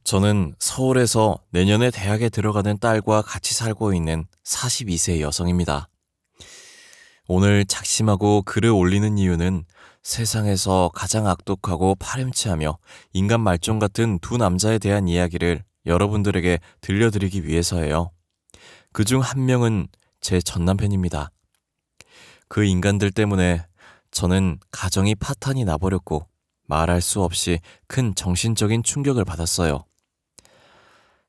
저는 서울에서 내년에 대학에 들어가는 딸과 같이 살고 있는 42세 여성입니다. 오늘 작심하고 글을 올리는 이유는 세상에서 가장 악독하고 파렴치하며 인간 말종 같은 두 남자에 대한 이야기를 여러분들에게 들려드리기 위해서예요. 그중 한 명은 제 전남편입니다. 그 인간들 때문에 저는 가정이 파탄이 나버렸고 말할 수 없이 큰 정신적인 충격을 받았어요.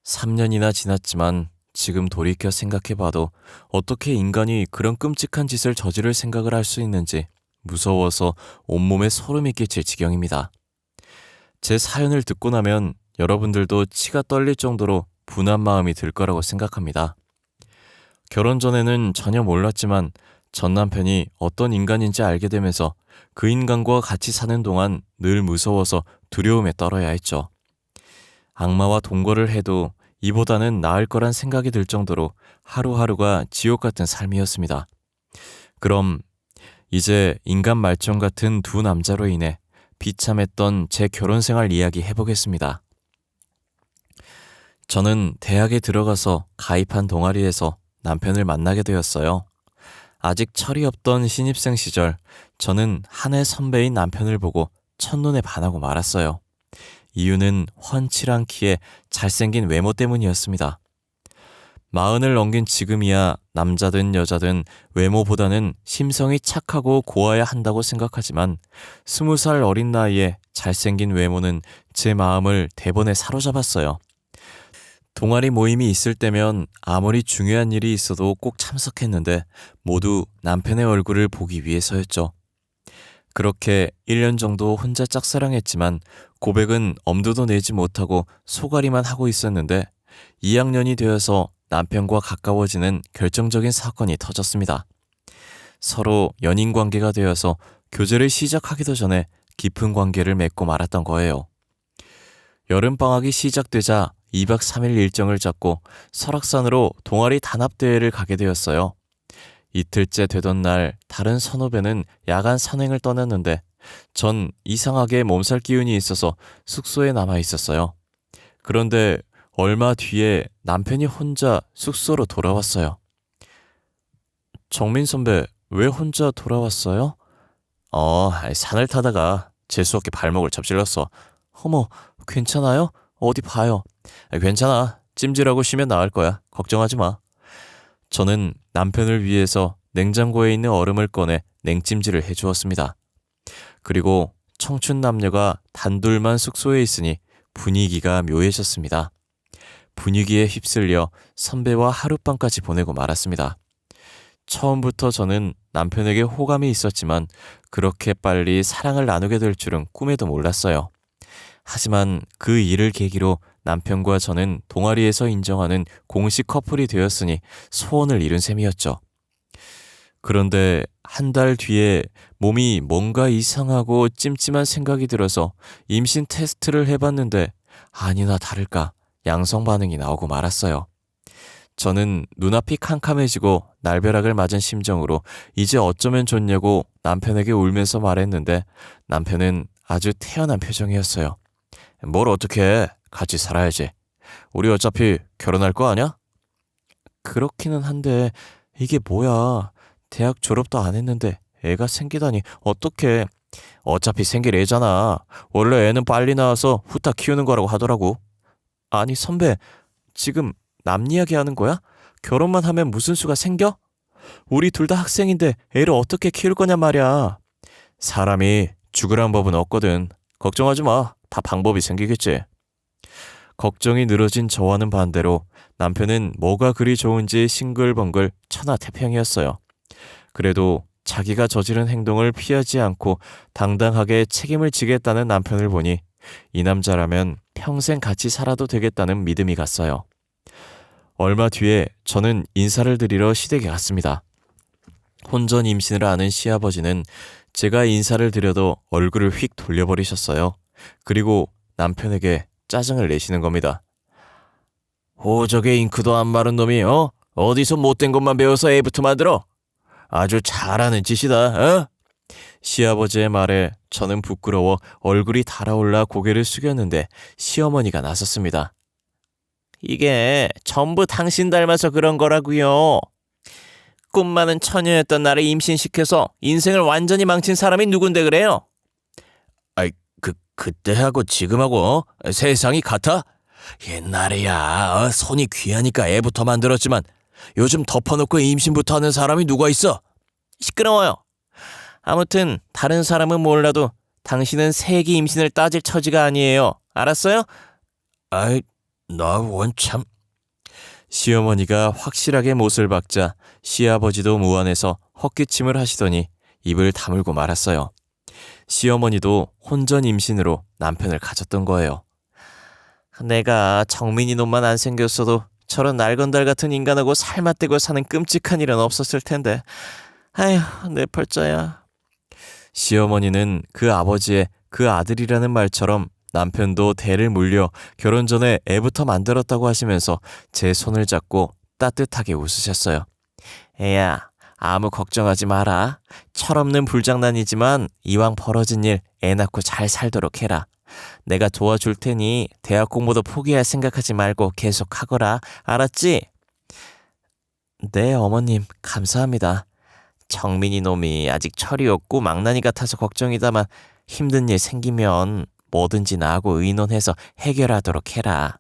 3년이나 지났지만 지금 돌이켜 생각해봐도 어떻게 인간이 그런 끔찍한 짓을 저지를 생각을 할 수 있는지 무서워서 온몸에 소름이 끼칠 지경입니다. 제 사연을 듣고 나면 여러분들도 치가 떨릴 정도로 분한 마음이 들 거라고 생각합니다. 결혼 전에는 전혀 몰랐지만 전 남편이 어떤 인간인지 알게 되면서 그 인간과 같이 사는 동안 늘 무서워서 두려움에 떨어야 했죠. 악마와 동거를 해도 이보다는 나을 거란 생각이 들 정도로 하루하루가 지옥 같은 삶이었습니다. 그럼 이제 인간 말종 같은 두 남자로 인해 비참했던 제 결혼 생활 이야기 해보겠습니다. 저는 대학에 들어가서 가입한 동아리에서 남편을 만나게 되었어요. 아직 철이 없던 신입생 시절 저는 한 해 선배인 남편을 보고 첫눈에 반하고 말았어요. 이유는 훤칠한 키에 잘생긴 외모 때문이었습니다. 40을 넘긴 지금이야 남자든 여자든 외모보다는 심성이 착하고 고와야 한다고 생각하지만 20살 어린 나이에 잘생긴 외모는 제 마음을 대번에 사로잡았어요. 동아리 모임이 있을 때면 아무리 중요한 일이 있어도 꼭 참석했는데 모두 남편의 얼굴을 보기 위해서였죠. 그렇게 1년 정도 혼자 짝사랑했지만 고백은 엄두도 내지 못하고 소가리만 하고 있었는데 2학년이 되어서 남편과 가까워지는 결정적인 사건이 터졌습니다. 서로 연인 관계가 되어서 교제를 시작하기도 전에 깊은 관계를 맺고 말았던 거예요. 여름방학이 시작되자 2박 3일 일정을 잡고 설악산으로 동아리 단합대회를 가게 되었어요. 이틀째 되던 날 다른 선후배는 야간 산행을 떠났는데 전 이상하게 몸살 기운이 있어서 숙소에 남아 있었어요. 그런데 얼마 뒤에 남편이 혼자 숙소로 돌아왔어요. 정민 선배, 왜 혼자 돌아왔어요? 산을 타다가 재수없게 발목을 접질렀어. 어머, 괜찮아요? 어디 봐요. 괜찮아. 찜질하고 쉬면 나을 거야. 걱정하지 마. 저는 남편을 위해서 냉장고에 있는 얼음을 꺼내 냉찜질을 해주었습니다. 그리고 청춘 남녀가 단둘만 숙소에 있으니 분위기가 묘해졌습니다. 분위기에 휩쓸려 선배와 하룻밤까지 보내고 말았습니다. 처음부터 저는 남편에게 호감이 있었지만 그렇게 빨리 사랑을 나누게 될 줄은 꿈에도 몰랐어요. 하지만 그 일을 계기로 남편과 저는 동아리에서 인정하는 공식 커플이 되었으니 소원을 이룬 셈이었죠. 그런데 한 달 뒤에 몸이 뭔가 이상하고 찜찜한 생각이 들어서 임신 테스트를 해봤는데 아니나 다를까 양성 반응이 나오고 말았어요. 저는 눈앞이 캄캄해지고 날벼락을 맞은 심정으로 이제 어쩌면 좋냐고 남편에게 울면서 말했는데 남편은 아주 태연한 표정이었어요. 뭘 어떻게 해? 같이 살아야지. 우리 어차피 결혼할 거 아냐? 그렇기는 한데 이게 뭐야. 대학 졸업도 안 했는데 애가 생기다니 어떡해. 어차피 생길 애잖아. 원래 애는 빨리 낳아서 후딱 키우는 거라고 하더라고. 아니 선배, 지금 남 이야기 하는 거야? 결혼만 하면 무슨 수가 생겨? 우리 둘 다 학생인데 애를 어떻게 키울 거냔 말이야. 사람이 죽으란 법은 없거든. 걱정하지 마. 다 방법이 생기겠지. 걱정이 늘어진 저와는 반대로 남편은 뭐가 그리 좋은지 싱글벙글 천하태평이었어요. 그래도 자기가 저지른 행동을 피하지 않고 당당하게 책임을 지겠다는 남편을 보니 이 남자라면 평생 같이 살아도 되겠다는 믿음이 갔어요. 얼마 뒤에 저는 인사를 드리러 시댁에 갔습니다. 혼전 임신을 아는 시아버지는 제가 인사를 드려도 얼굴을 휙 돌려버리셨어요. 그리고 남편에게 짜증을 내시는 겁니다. 호적에 잉크도 안 마른 놈이 어디서 못된 것만 배워서 애부터 만들어? 아주 잘하는 짓이다. 시아버지의 말에 저는 부끄러워 얼굴이 달아올라 고개를 숙였는데 시어머니가 나섰습니다. 이게 전부 당신 닮아서 그런 거라고요. 꿈 많은 처녀였던 나를 임신시켜서 인생을 완전히 망친 사람이 누군데 그래요? 아이, 그때하고 지금하고 세상이 같아? 옛날에야 손이 귀하니까 애부터 만들었지만 요즘 덮어놓고 임신부터 하는 사람이 누가 있어? 시끄러워요. 아무튼 다른 사람은 몰라도 당신은 세기 임신을 따질 처지가 아니에요. 알았어요? 아이, 나 원참. 시어머니가 확실하게 못을 박자 시아버지도 무안해서 헛기침을 하시더니 입을 다물고 말았어요. 시어머니도 혼전 임신으로 남편을 가졌던 거예요. 내가 정민이 놈만 안 생겼어도 저런 날건달 같은 인간하고 살맛대고 사는 끔찍한 일은 없었을 텐데. 아휴, 내 팔자야. 시어머니는 그 아버지의 그 아들이라는 말처럼 남편도 대를 물려 결혼 전에 애부터 만들었다고 하시면서 제 손을 잡고 따뜻하게 웃으셨어요. 애야, 아무 걱정하지 마라. 철없는 불장난이지만 이왕 벌어진 일 애 낳고 잘 살도록 해라. 내가 도와줄 테니 대학 공부도 포기할 생각하지 말고 계속 하거라. 알았지? 네, 어머님, 감사합니다. 정민이 놈이 아직 철이 없고 망나니 같아서 걱정이다만 힘든 일 생기면 뭐든지 나하고 의논해서 해결하도록 해라.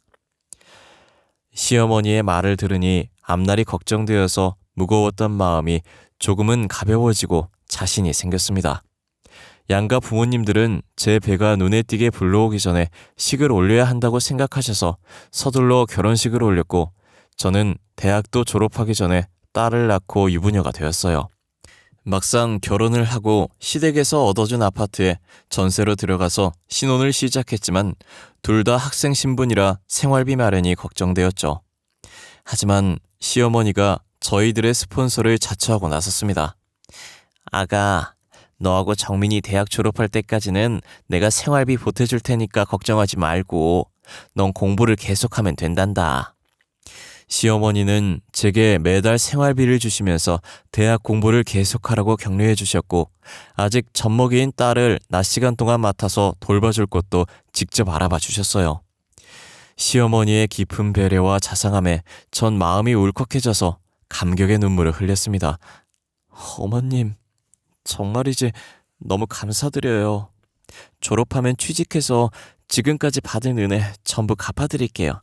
시어머니의 말을 들으니 앞날이 걱정되어서 무거웠던 마음이 조금은 가벼워지고 자신이 생겼습니다. 양가 부모님들은 제 배가 눈에 띄게 불러오기 전에 식을 올려야 한다고 생각하셔서 서둘러 결혼식을 올렸고 저는 대학도 졸업하기 전에 딸을 낳고 유부녀가 되었어요. 막상 결혼을 하고 시댁에서 얻어준 아파트에 전세로 들어가서 신혼을 시작했지만 둘 다 학생 신분이라 생활비 마련이 걱정되었죠. 하지만 시어머니가 저희들의 스폰서를 자처하고 나섰습니다. 아가, 너하고 정민이 대학 졸업할 때까지는 내가 생활비 보태줄 테니까 걱정하지 말고 넌 공부를 계속하면 된단다. 시어머니는 제게 매달 생활비를 주시면서 대학 공부를 계속하라고 격려해 주셨고 아직 젖먹이인 딸을 낮 시간 동안 맡아서 돌봐줄 것도 직접 알아봐 주셨어요. 시어머니의 깊은 배려와 자상함에 전 마음이 울컥해져서 감격의 눈물을 흘렸습니다. 어머님, 정말이지 너무 감사드려요. 졸업하면 취직해서 지금까지 받은 은혜 전부 갚아드릴게요.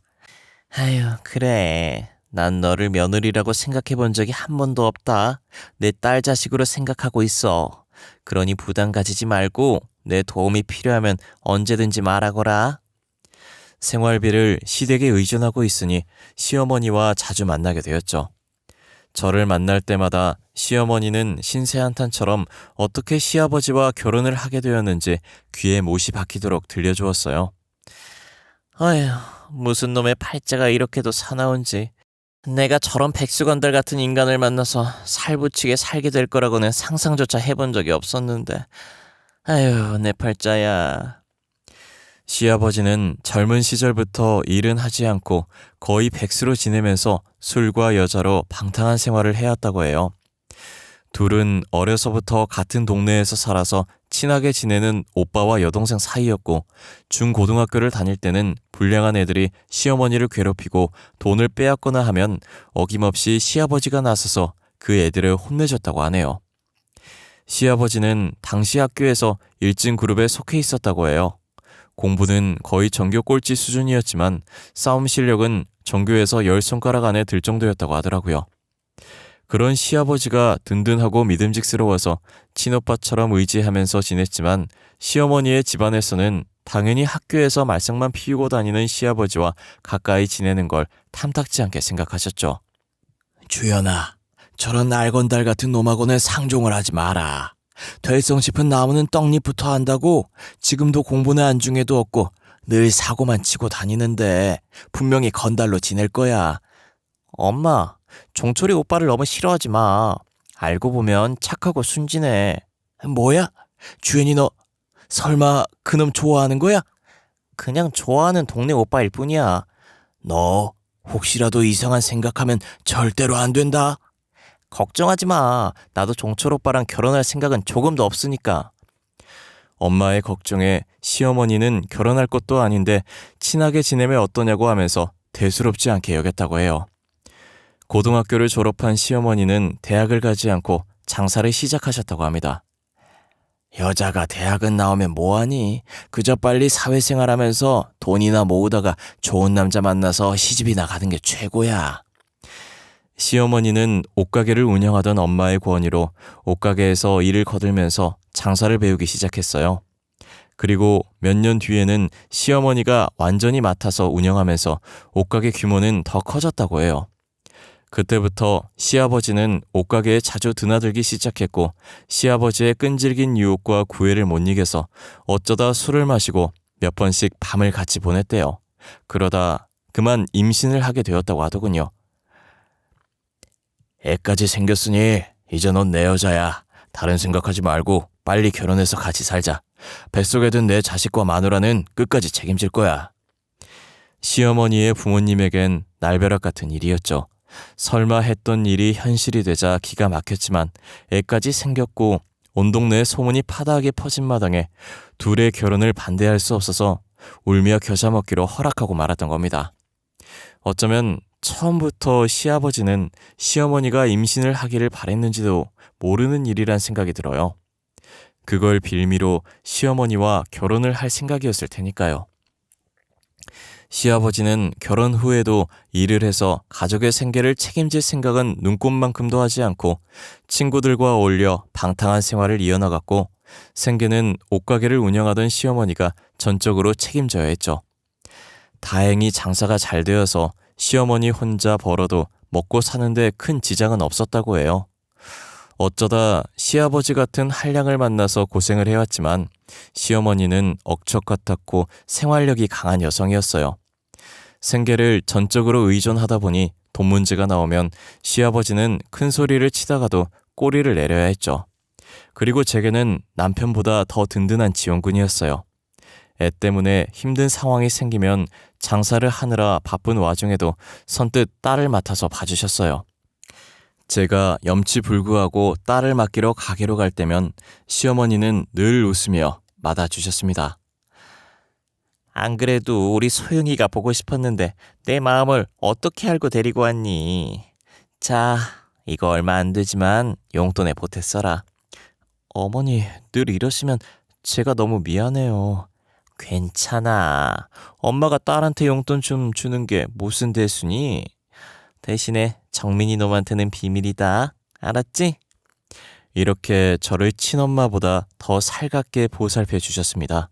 아유, 그래. 난 너를 며느리라고 생각해 본 적이 한 번도 없다. 내 딸 자식으로 생각하고 있어. 그러니 부담 가지지 말고 내 도움이 필요하면 언제든지 말하거라. 생활비를 시댁에 의존하고 있으니 시어머니와 자주 만나게 되었죠. 저를 만날 때마다 시어머니는 신세한탄처럼 어떻게 시아버지와 결혼을 하게 되었는지 귀에 못이 박히도록 들려주었어요. 아휴, 무슨 놈의 팔자가 이렇게도 사나운지. 내가 저런 백수건달 같은 인간을 만나서 살부치게 살게 될 거라고는 상상조차 해본 적이 없었는데. 아휴, 내 팔자야. 시아버지는 젊은 시절부터 일은 하지 않고 거의 백수로 지내면서 술과 여자로 방탕한 생활을 해왔다고 해요. 둘은 어려서부터 같은 동네에서 살아서 친하게 지내는 오빠와 여동생 사이였고 중고등학교를 다닐 때는 불량한 애들이 시어머니를 괴롭히고 돈을 빼앗거나 하면 어김없이 시아버지가 나서서 그 애들을 혼내줬다고 하네요. 시아버지는 당시 학교에서 1진 그룹에 속해 있었다고 해요. 공부는 거의 전교 꼴찌 수준이었지만 싸움 실력은 전교에서 10손가락 안에 들 정도였다고 하더라고요. 그런 시아버지가 든든하고 믿음직스러워서 친오빠처럼 의지하면서 지냈지만 시어머니의 집안에서는 당연히 학교에서 말썽만 피우고 다니는 시아버지와 가까이 지내는 걸 탐탁지 않게 생각하셨죠. 주연아, 저런 날건달 같은 놈하고는 상종을 하지 마라. 될성 싶은 나무는 떡잎부터 한다고. 지금도 공부는 안중에도 없고 늘 사고만 치고 다니는데 분명히 건달로 지낼 거야. 엄마, 종철이 오빠를 너무 싫어하지 마. 알고 보면 착하고 순진해. 뭐야? 주연이 너 설마 그놈 좋아하는 거야? 그냥 좋아하는 동네 오빠일 뿐이야. 너 혹시라도 이상한 생각하면 절대로 안 된다. 걱정하지 마. 나도 종철 오빠랑 결혼할 생각은 조금도 없으니까. 엄마의 걱정에 시어머니는 결혼할 것도 아닌데 친하게 지내면 어떠냐고 하면서 대수롭지 않게 여겼다고 해요. 고등학교를 졸업한 시어머니는 대학을 가지 않고 장사를 시작하셨다고 합니다. 여자가 대학은 나오면 뭐하니? 그저 빨리 사회생활하면서 돈이나 모으다가 좋은 남자 만나서 시집이나 가는 게 최고야. 시어머니는 옷가게를 운영하던 엄마의 권유로 옷가게에서 일을 거들면서 장사를 배우기 시작했어요. 그리고 몇 년 뒤에는 시어머니가 완전히 맡아서 운영하면서 옷가게 규모는 더 커졌다고 해요. 그때부터 시아버지는 옷가게에 자주 드나들기 시작했고 시아버지의 끈질긴 유혹과 구애를 못 이겨서 어쩌다 술을 마시고 몇 번씩 밤을 같이 보냈대요. 그러다 그만 임신을 하게 되었다고 하더군요. 애까지 생겼으니 이제 넌 내 여자야. 다른 생각하지 말고 빨리 결혼해서 같이 살자. 뱃속에 든 내 자식과 마누라는 끝까지 책임질 거야. 시어머니의 부모님에겐 날벼락 같은 일이었죠. 설마 했던 일이 현실이 되자 기가 막혔지만 애까지 생겼고 온 동네에 소문이 파다하게 퍼진 마당에 둘의 결혼을 반대할 수 없어서 울며 겨자 먹기로 허락하고 말았던 겁니다. 어쩌면 처음부터 시아버지는 시어머니가 임신을 하기를 바랬는지도 모르는 일이란 생각이 들어요. 그걸 빌미로 시어머니와 결혼을 할 생각이었을 테니까요. 시아버지는 결혼 후에도 일을 해서 가족의 생계를 책임질 생각은 눈꼽만큼도 하지 않고 친구들과 어울려 방탕한 생활을 이어나갔고 생계는 옷가게를 운영하던 시어머니가 전적으로 책임져야 했죠. 다행히 장사가 잘 되어서 시어머니 혼자 벌어도 먹고 사는데 큰 지장은 없었다고 해요. 어쩌다 시아버지 같은 한량을 만나서 고생을 해왔지만 시어머니는 억척 같았고 생활력이 강한 여성이었어요. 생계를 전적으로 의존하다 보니 돈 문제가 나오면 시아버지는 큰 소리를 치다가도 꼬리를 내려야 했죠. 그리고 제게는 남편보다 더 든든한 지원군이었어요. 애 때문에 힘든 상황이 생기면 장사를 하느라 바쁜 와중에도 선뜻 딸을 맡아서 봐주셨어요. 제가 염치불구하고 딸을 맡기러 가게로 갈 때면 시어머니는 늘 웃으며 맞아주셨습니다. 안 그래도 우리 소영이가 보고 싶었는데 내 마음을 어떻게 알고 데리고 왔니? 자, 이거 얼마 안 되지만 용돈에 보태 써라. 어머니, 늘 이러시면 제가 너무 미안해요. 괜찮아. 엄마가 딸한테 용돈 좀 주는 게 무슨 대수니? 대신에 정민이 놈한테는 비밀이다. 알았지? 이렇게 저를 친엄마보다 더 살갑게 보살펴 주셨습니다.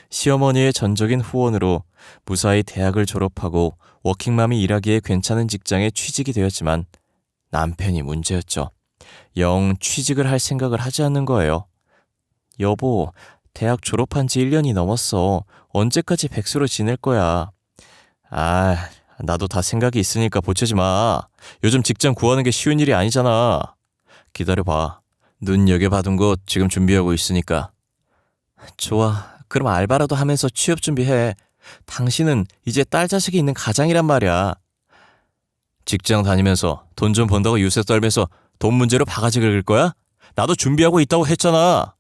시어머니의 전적인 후원으로 무사히 대학을 졸업하고 워킹맘이 일하기에 괜찮은 직장에 취직이 되었지만 남편이 문제였죠. 영 취직을 할 생각을 하지 않는 거예요. 여보, 대학 졸업한 지 1년이 넘었어. 언제까지 백수로 지낼 거야. 나도 다 생각이 있으니까 보채지 마. 요즘 직장 구하는 게 쉬운 일이 아니잖아. 기다려봐. 눈여겨봐둔 곳 지금 준비하고 있으니까. 좋아. 그럼 알바라도 하면서 취업 준비해. 당신은 이제 딸 자식이 있는 가장이란 말이야. 직장 다니면서 돈 좀 번다고 유세 떨면서 돈 문제로 바가지 긁을 거야? 나도 준비하고 있다고 했잖아.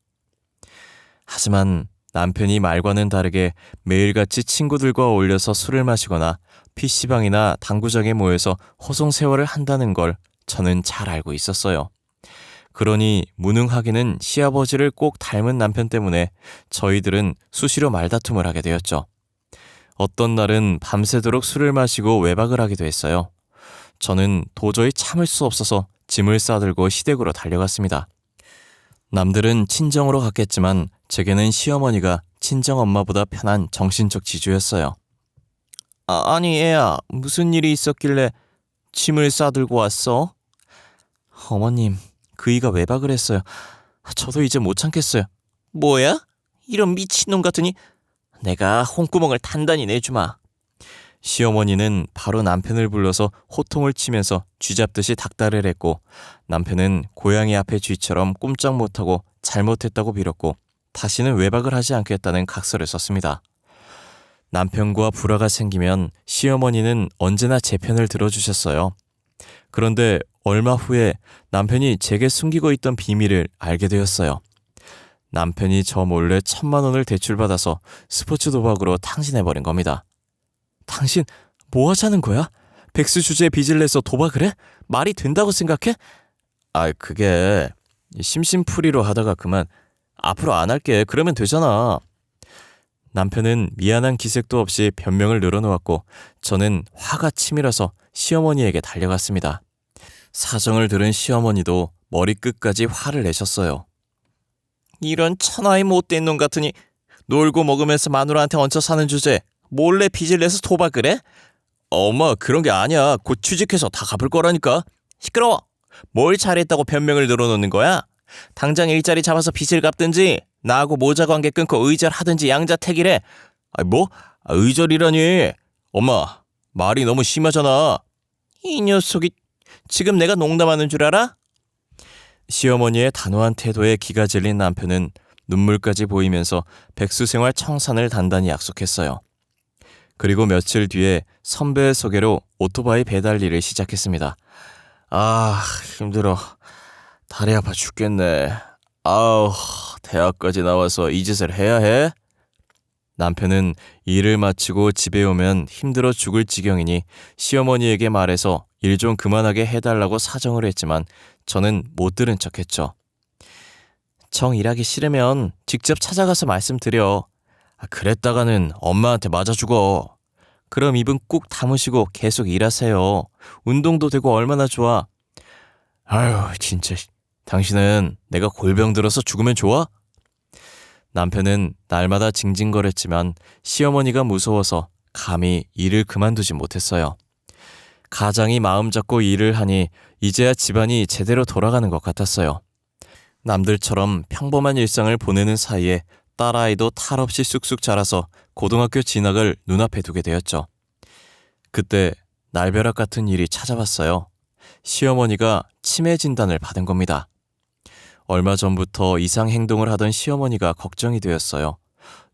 하지만 남편이 말과는 다르게 매일같이 친구들과 어울려서 술을 마시거나 PC방이나 당구장에 모여서 호송세월을 한다는 걸 저는 잘 알고 있었어요. 그러니 무능하게는 시아버지를 꼭 닮은 남편 때문에 저희들은 수시로 말다툼을 하게 되었죠. 어떤 날은 밤새도록 술을 마시고 외박을 하기도 했어요. 저는 도저히 참을 수 없어서 짐을 싸들고 시댁으로 달려갔습니다. 남들은 친정으로 갔겠지만 제게는 시어머니가 친정엄마보다 편한 정신적 지주였어요. 아니 애야, 무슨 일이 있었길래 짐을 싸들고 왔어? 어머님, 그이가 외박을 했어요. 저도 이제 못 참겠어요. 뭐야? 이런 미친놈 같으니 내가 홍구멍을 단단히 내주마. 시어머니는 바로 남편을 불러서 호통을 치면서 쥐잡듯이 닥달을 했고 남편은 고양이 앞에 쥐처럼 꼼짝 못하고 잘못했다고 빌었고 다시는 외박을 하지 않겠다는 각서를 썼습니다. 남편과 불화가 생기면 시어머니는 언제나 제 편을 들어주셨어요. 그런데 얼마 후에 남편이 제게 숨기고 있던 비밀을 알게 되었어요. 남편이 저 몰래 1,000만 원을 대출받아서 스포츠 도박으로 탕진해버린 겁니다. 당신 뭐 하자는 거야? 백수 주제에 빚을 내서 도박을 해? 말이 된다고 생각해? 그게 심심풀이로 하다가 그만. 앞으로 안 할게. 그러면 되잖아. 남편은 미안한 기색도 없이 변명을 늘어놓았고 저는 화가 치밀어서 시어머니에게 달려갔습니다. 사정을 들은 시어머니도 머리끝까지 화를 내셨어요. 이런 천하의 못된 놈 같으니 놀고 먹으면서 마누라한테 얹혀 사는 주제에 몰래 빚을 내서 도박을 해? 엄마, 그런 게 아니야. 곧 취직해서 다 갚을 거라니까. 시끄러워. 뭘 잘했다고 변명을 늘어놓는 거야? 당장 일자리 잡아서 빚을 갚든지 나하고 모자 관계 끊고 의절하든지 양자택일해. 뭐? 의절이라니. 엄마, 말이 너무 심하잖아. 이 녀석이 지금 내가 농담하는 줄 알아? 시어머니의 단호한 태도에 기가 질린 남편은 눈물까지 보이면서 백수생활 청산을 단단히 약속했어요. 그리고 며칠 뒤에 선배의 소개로 오토바이 배달 일을 시작했습니다. 힘들어. 다리 아파 죽겠네. 대학까지 나와서 이 짓을 해야 해? 남편은 일을 마치고 집에 오면 힘들어 죽을 지경이니 시어머니에게 말해서 일 좀 그만하게 해달라고 사정을 했지만 저는 못 들은 척했죠. 정 일하기 싫으면 직접 찾아가서 말씀드려. 그랬다가는 엄마한테 맞아 죽어. 그럼 입은 꾹 다무시고 계속 일하세요. 운동도 되고 얼마나 좋아. 진짜. 당신은 내가 골병 들어서 죽으면 좋아? 남편은 날마다 징징거렸지만 시어머니가 무서워서 감히 일을 그만두지 못했어요. 가장이 마음 잡고 일을 하니 이제야 집안이 제대로 돌아가는 것 같았어요. 남들처럼 평범한 일상을 보내는 사이에 딸아이도 탈없이 쑥쑥 자라서 고등학교 진학을 눈앞에 두게 되었죠. 그때 날벼락 같은 일이 찾아왔어요. 시어머니가 치매 진단을 받은 겁니다. 얼마 전부터 이상 행동을 하던 시어머니가 걱정이 되었어요.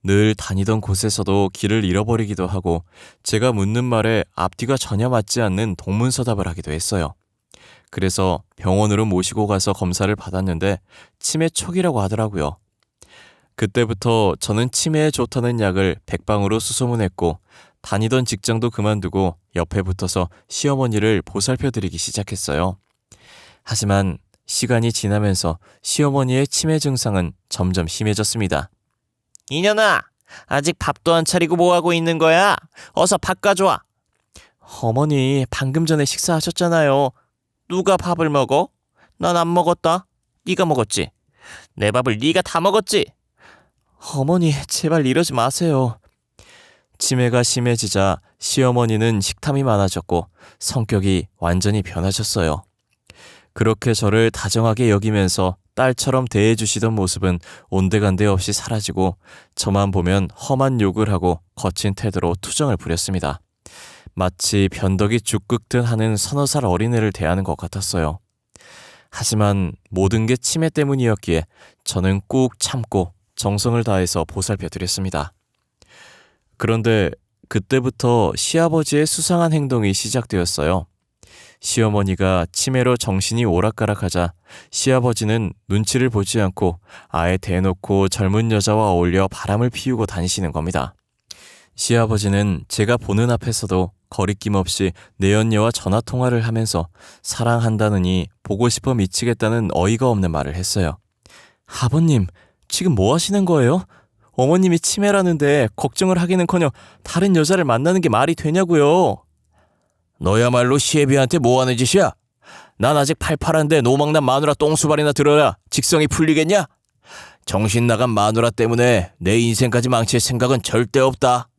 늘 다니던 곳에서도 길을 잃어버리기도 하고 제가 묻는 말에 앞뒤가 전혀 맞지 않는 동문서답을 하기도 했어요. 그래서 병원으로 모시고 가서 검사를 받았는데 치매 초기라고 하더라고요. 그때부터 저는 치매에 좋다는 약을 백방으로 수소문했고 다니던 직장도 그만두고 옆에 붙어서 시어머니를 보살펴드리기 시작했어요. 하지만 시간이 지나면서 시어머니의 치매 증상은 점점 심해졌습니다. 이년아, 아직 밥도 안 차리고 뭐하고 있는 거야? 어서 밥 가져와. 어머니, 방금 전에 식사하셨잖아요. 누가 밥을 먹어? 난 안 먹었다. 네가 먹었지? 내 밥을 네가 다 먹었지? 어머니, 제발 이러지 마세요. 치매가 심해지자 시어머니는 식탐이 많아졌고 성격이 완전히 변하셨어요. 그렇게 저를 다정하게 여기면서 딸처럼 대해주시던 모습은 온데간데 없이 사라지고 저만 보면 험한 욕을 하고 거친 태도로 투정을 부렸습니다. 마치 변덕이 죽 긁듯 하는 서너 살 어린애를 대하는 것 같았어요. 하지만 모든 게 치매 때문이었기에 저는 꾹 참고 정성을 다해서 보살펴드렸습니다. 그런데 그때부터 시아버지의 수상한 행동이 시작되었어요. 시어머니가 치매로 정신이 오락가락하자 시아버지는 눈치를 보지 않고 아예 대놓고 젊은 여자와 어울려 바람을 피우고 다니시는 겁니다. 시아버지는 제가 보는 앞에서도 거리낌 없이 내연녀와 전화통화를 하면서 사랑한다느니 보고 싶어 미치겠다는 어이가 없는 말을 했어요. 아버님, 지금 뭐 하시는 거예요? 어머님이 치매라는데 걱정을 하기는커녕 다른 여자를 만나는 게 말이 되냐고요. 너야말로 시애비한테 뭐하는 짓이야? 난 아직 팔팔한데 노망난 마누라 똥수발이나 들어야 직성이 풀리겠냐? 정신 나간 마누라 때문에 내 인생까지 망칠 생각은 절대 없다.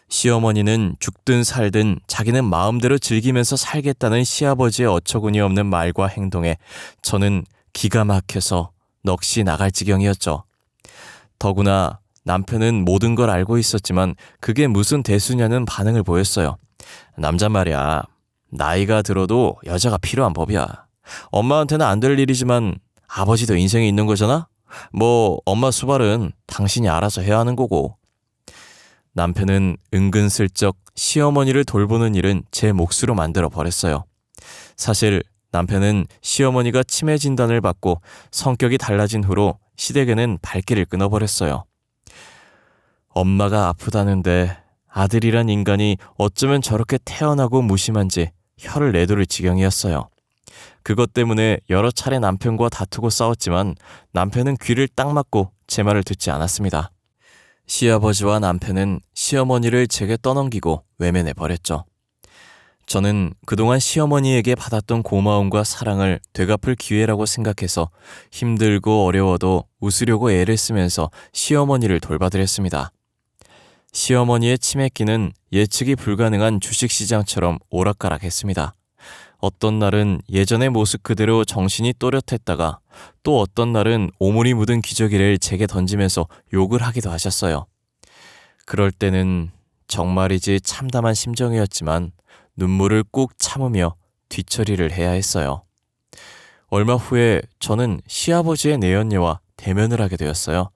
시어머니는 죽든 살든 자기는 마음대로 즐기면서 살겠다는 시아버지의 어처구니 없는 말과 행동에 저는 기가 막혀서 넋이 나갈 지경이었죠. 더구나 남편은 모든 걸 알고 있었지만 그게 무슨 대수냐는 반응을 보였어요. 남잔 말이야. 나이가 들어도 여자가 필요한 법이야. 엄마한테는 안 될 일이지만 아버지도 인생이 있는 거잖아? 뭐 엄마 수발은 당신이 알아서 해야 하는 거고. 남편은 은근슬쩍 시어머니를 돌보는 일은 제 몫으로 만들어 버렸어요. 사실 남편은 시어머니가 치매 진단을 받고 성격이 달라진 후로 시댁에는 발길을 끊어버렸어요. 엄마가 아프다는데 아들이란 인간이 어쩌면 저렇게 태어나고 무심한지 혀를 내두를 지경이었어요. 그것 때문에 여러 차례 남편과 다투고 싸웠지만 남편은 귀를 딱 막고 제 말을 듣지 않았습니다. 시아버지와 남편은 시어머니를 제게 떠넘기고 외면해버렸죠. 저는 그동안 시어머니에게 받았던 고마움과 사랑을 되갚을 기회라고 생각해서 힘들고 어려워도 웃으려고 애를 쓰면서 시어머니를 돌봐드렸습니다. 시어머니의 치매기는 예측이 불가능한 주식시장처럼 오락가락했습니다. 어떤 날은 예전의 모습 그대로 정신이 또렷했다가 또 어떤 날은 오물이 묻은 기저귀를 제게 던지면서 욕을 하기도 하셨어요. 그럴 때는 정말이지 참담한 심정이었지만 눈물을 꾹 참으며 뒤처리를 해야 했어요. 얼마 후에 저는 시아버지의 내연녀와 대면을 하게 되었어요.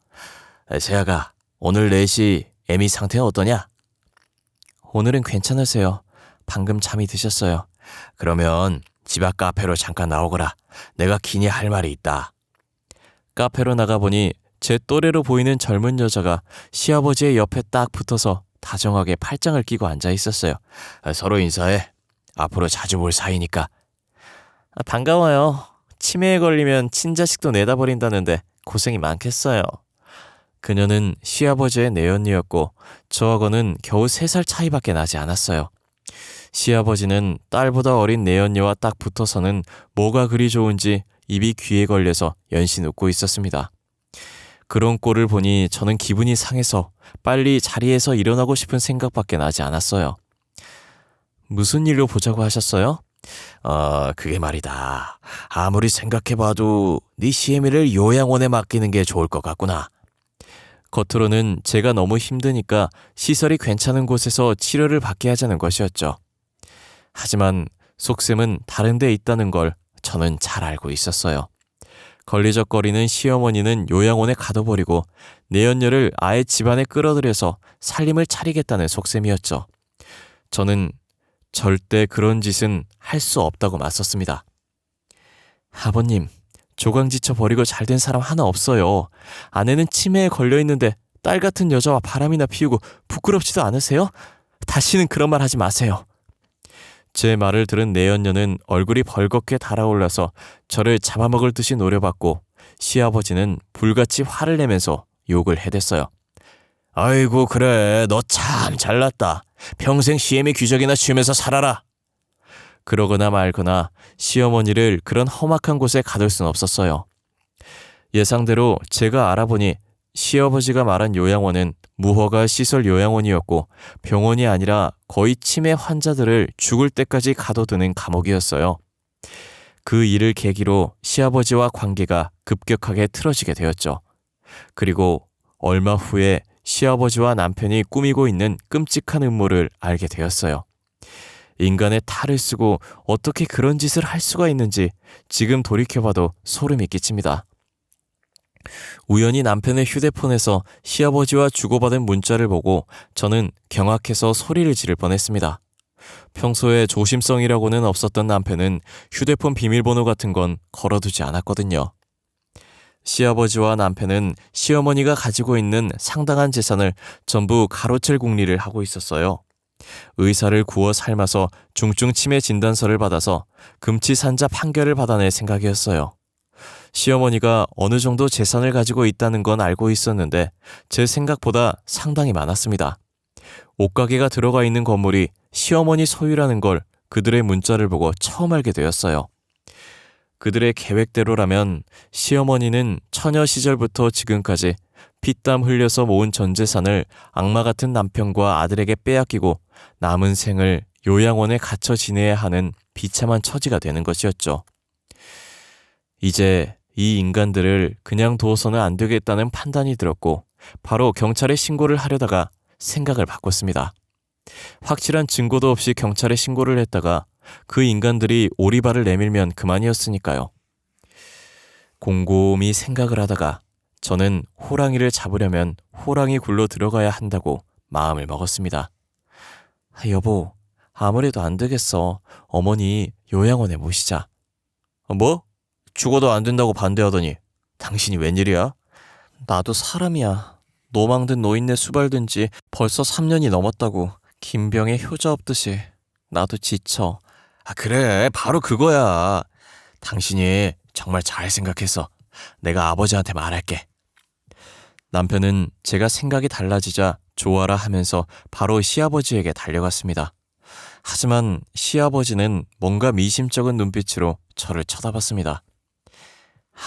세아가, 오늘 4시 애미 상태는 어떠냐? 오늘은 괜찮으세요. 방금 잠이 드셨어요. 그러면 집 앞 카페로 잠깐 나오거라. 내가 기니 할 말이 있다. 카페로 나가보니 제 또래로 보이는 젊은 여자가 시아버지의 옆에 딱 붙어서 다정하게 팔짱을 끼고 앉아 있었어요. 서로 인사해. 앞으로 자주 볼 사이니까. 반가워요. 치매에 걸리면 친자식도 내다버린다는데 고생이 많겠어요. 그녀는 시아버지의 내연녀였고 저하고는 겨우 3살 차이밖에 나지 않았어요. 시아버지는 딸보다 어린 내연녀와 딱 붙어서는 뭐가 그리 좋은지 입이 귀에 걸려서 연신 웃고 있었습니다. 그런 꼴을 보니 저는 기분이 상해서 빨리 자리에서 일어나고 싶은 생각밖에 나지 않았어요. 무슨 일로 보자고 하셨어요? 그게 말이다. 아무리 생각해봐도 네 시애미를 요양원에 맡기는 게 좋을 것 같구나. 겉으로는 제가 너무 힘드니까 시설이 괜찮은 곳에서 치료를 받게 하자는 것이었죠. 하지만 속셈은 다른 데 있다는 걸 저는 잘 알고 있었어요. 걸리적거리는 시어머니는 요양원에 가둬버리고 내연녀를 아예 집안에 끌어들여서 살림을 차리겠다는 속셈이었죠. 저는 절대 그런 짓은 할 수 없다고 맞섰습니다. 아버님, 조강지쳐 버리고 잘된 사람 하나 없어요. 아내는 치매에 걸려있는데 딸 같은 여자와 바람이나 피우고 부끄럽지도 않으세요? 다시는 그런 말 하지 마세요. 제 말을 들은 내연녀는 얼굴이 벌겋게 달아올라서 저를 잡아먹을 듯이 노려봤고 시아버지는 불같이 화를 내면서 욕을 해댔어요. 아이고 그래, 너 참 잘났다. 평생 시애미 귀적이나 쥐면서 살아라. 그러거나 말거나 시어머니를 그런 험악한 곳에 가둘 순 없었어요. 예상대로 제가 알아보니 시아버지가 말한 요양원은 무허가 시설 요양원이었고 병원이 아니라 거의 치매 환자들을 죽을 때까지 가둬두는 감옥이었어요. 그 일을 계기로 시아버지와 관계가 급격하게 틀어지게 되었죠. 그리고 얼마 후에 시아버지와 남편이 꾸미고 있는 끔찍한 음모를 알게 되었어요. 인간의 탈을 쓰고 어떻게 그런 짓을 할 수가 있는지 지금 돌이켜봐도 소름이 끼칩니다. 우연히 남편의 휴대폰에서 시아버지와 주고받은 문자를 보고 저는 경악해서 소리를 지를 뻔했습니다. 평소에 조심성이라고는 없었던 남편은 휴대폰 비밀번호 같은 건 걸어두지 않았거든요. 시아버지와 남편은 시어머니가 가지고 있는 상당한 재산을 전부 가로챌 궁리를 하고 있었어요. 의사를 구워 삶아서 중증 치매 진단서를 받아서 금치산자 판결을 받아낼 생각이었어요. 시어머니가 어느 정도 재산을 가지고 있다는 건 알고 있었는데 제 생각보다 상당히 많았습니다. 옷가게가 들어가 있는 건물이 시어머니 소유라는 걸 그들의 문자를 보고 처음 알게 되었어요. 그들의 계획대로라면 시어머니는 처녀 시절부터 지금까지 피땀 흘려서 모은 전 재산을 악마 같은 남편과 아들에게 빼앗기고 남은 생을 요양원에 갇혀 지내야 하는 비참한 처지가 되는 것이었죠. 이제 이 인간들을 그냥 두어서는 안 되겠다는 판단이 들었고 바로 경찰에 신고를 하려다가 생각을 바꿨습니다. 확실한 증거도 없이 경찰에 신고를 했다가 그 인간들이 오리발을 내밀면 그만이었으니까요. 곰곰이 생각을 하다가 저는 호랑이를 잡으려면 호랑이 굴로 들어가야 한다고 마음을 먹었습니다. 여보, 아무래도 안 되겠어. 어머니 요양원에 모시자. 뭐? 죽어도 안 된다고 반대하더니 당신이 웬일이야? 나도 사람이야. 노망든 노인네 수발된 지 벌써 3년이 넘었다고. 김병의 효자 없듯이. 나도 지쳐. 그래, 바로 그거야. 당신이 정말 잘 생각했어. 내가 아버지한테 말할게. 남편은 제가 생각이 달라지자 좋아라 하면서 바로 시아버지에게 달려갔습니다. 하지만 시아버지는 뭔가 미심쩍은 눈빛으로 저를 쳐다봤습니다.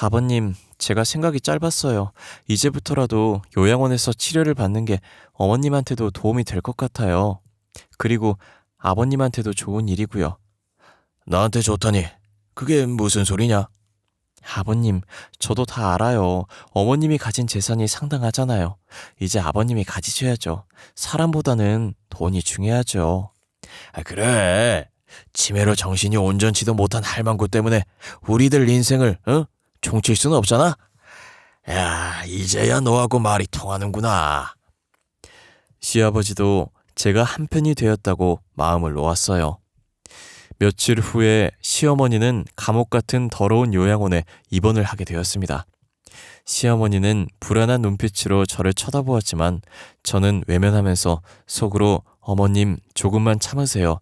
아버님, 제가 생각이 짧았어요. 이제부터라도 요양원에서 치료를 받는 게 어머님한테도 도움이 될 것 같아요. 그리고 아버님한테도 좋은 일이고요. 나한테 좋다니, 그게 무슨 소리냐? 아버님, 저도 다 알아요. 어머님이 가진 재산이 상당하잖아요. 이제 아버님이 가지셔야죠. 사람보다는 돈이 중요하죠. 그래. 치매로 정신이 온전치도 못한 할망구 때문에 우리들 인생을 종칠 수는 없잖아. 야, 이제야 너하고 말이 통하는구나. 시아버지도 제가 한편이 되었다고 마음을 놓았어요. 며칠 후에 시어머니는 감옥 같은 더러운 요양원에 입원을 하게 되었습니다. 시어머니는 불안한 눈빛으로 저를 쳐다보았지만 저는 외면하면서 속으로 어머님 조금만 참으세요.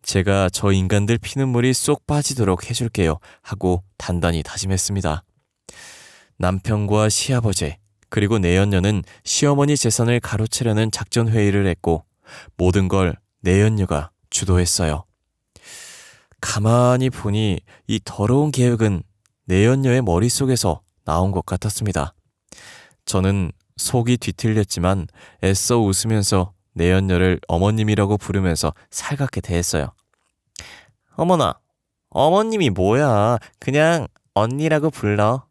제가 저 인간들 피눈물이 쏙 빠지도록 해줄게요 하고 단단히 다짐했습니다. 남편과 시아버지 그리고 내연녀는 시어머니 재산을 가로채려는 작전 회의를 했고 모든 걸 내연녀가 주도했어요. 가만히 보니 이 더러운 계획은 내연녀의 머릿속에서 나온 것 같았습니다. 저는 속이 뒤틀렸지만 애써 웃으면서 내연녀를 어머님이라고 부르면서 살갑게 대했어요. 어머나, 어머님이 뭐야. 그냥 언니라고 불러.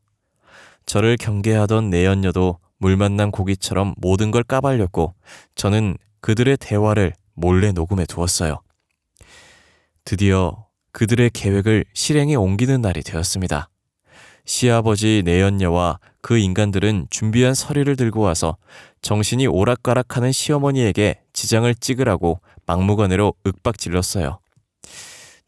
저를 경계하던 내연녀도 물 만난 고기처럼 모든 걸 까발렸고 저는 그들의 대화를 몰래 녹음해 두었어요. 드디어 그들의 계획을 실행에 옮기는 날이 되었습니다. 시아버지 내연녀와 그 인간들은 준비한 서류를 들고 와서 정신이 오락가락하는 시어머니에게 지장을 찍으라고 막무가내로 윽박질렀어요.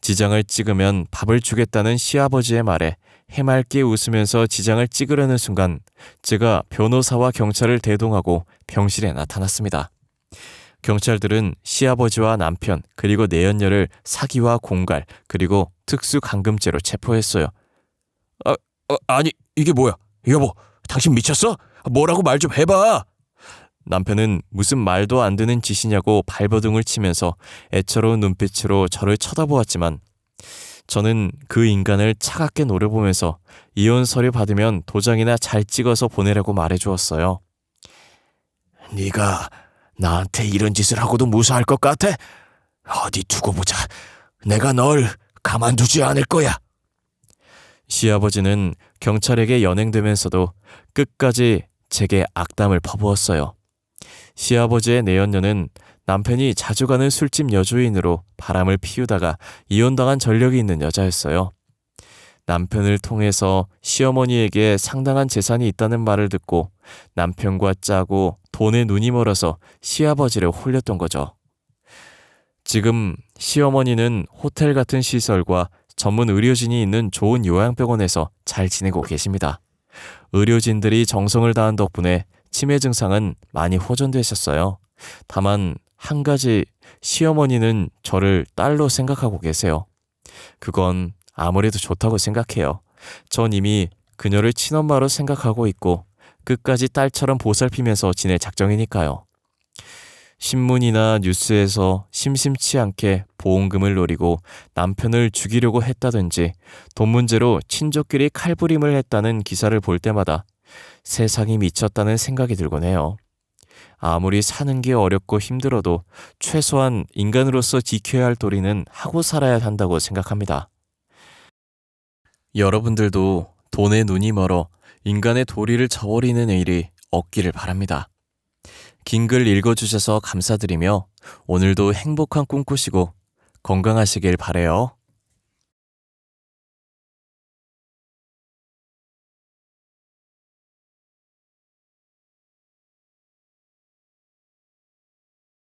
지장을 찍으면 밥을 주겠다는 시아버지의 말에 해맑게 웃으면서 지장을 찍으려는 순간 제가 변호사와 경찰을 대동하고 병실에 나타났습니다. 경찰들은 시아버지와 남편 그리고 내연녀를 사기와 공갈 그리고 특수감금죄로 체포했어요. 아니 이게 뭐야? 여보, 당신 미쳤어? 뭐라고 말 좀 해봐. 남편은 무슨 말도 안 되는 짓이냐고 발버둥을 치면서 애처로운 눈빛으로 저를 쳐다보았지만 저는 그 인간을 차갑게 노려보면서 이혼 서류 받으면 도장이나 잘 찍어서 보내라고 말해주었어요. 네가 나한테 이런 짓을 하고도 무사할 것 같아? 어디 두고 보자. 내가 널 가만두지 않을 거야. 시아버지는 경찰에게 연행되면서도 끝까지 제게 악담을 퍼부었어요. 시아버지의 내연녀는 남편이 자주 가는 술집 여주인으로 바람을 피우다가 이혼당한 전력이 있는 여자였어요. 남편을 통해서 시어머니에게 상당한 재산이 있다는 말을 듣고 남편과 짜고 돈에 눈이 멀어서 시아버지를 홀렸던 거죠. 지금 시어머니는 호텔 같은 시설과 전문 의료진이 있는 좋은 요양병원에서 잘 지내고 계십니다. 의료진들이 정성을 다한 덕분에 치매 증상은 많이 호전되셨어요. 다만 한 가지, 시어머니는 저를 딸로 생각하고 계세요. 그건 아무래도 좋다고 생각해요. 전 이미 그녀를 친엄마로 생각하고 있고 끝까지 딸처럼 보살피면서 지낼 작정이니까요. 신문이나 뉴스에서 심심치 않게 보험금을 노리고 남편을 죽이려고 했다든지 돈 문제로 친족끼리 칼부림을 했다는 기사를 볼 때마다 세상이 미쳤다는 생각이 들곤 해요. 아무리 사는 게 어렵고 힘들어도 최소한 인간으로서 지켜야 할 도리는 하고 살아야 한다고 생각합니다. 여러분들도 돈에 눈이 멀어 인간의 도리를 저버리는 일이 없기를 바랍니다. 긴 글 읽어주셔서 감사드리며 오늘도 행복한 꿈 꾸시고 건강하시길 바래요.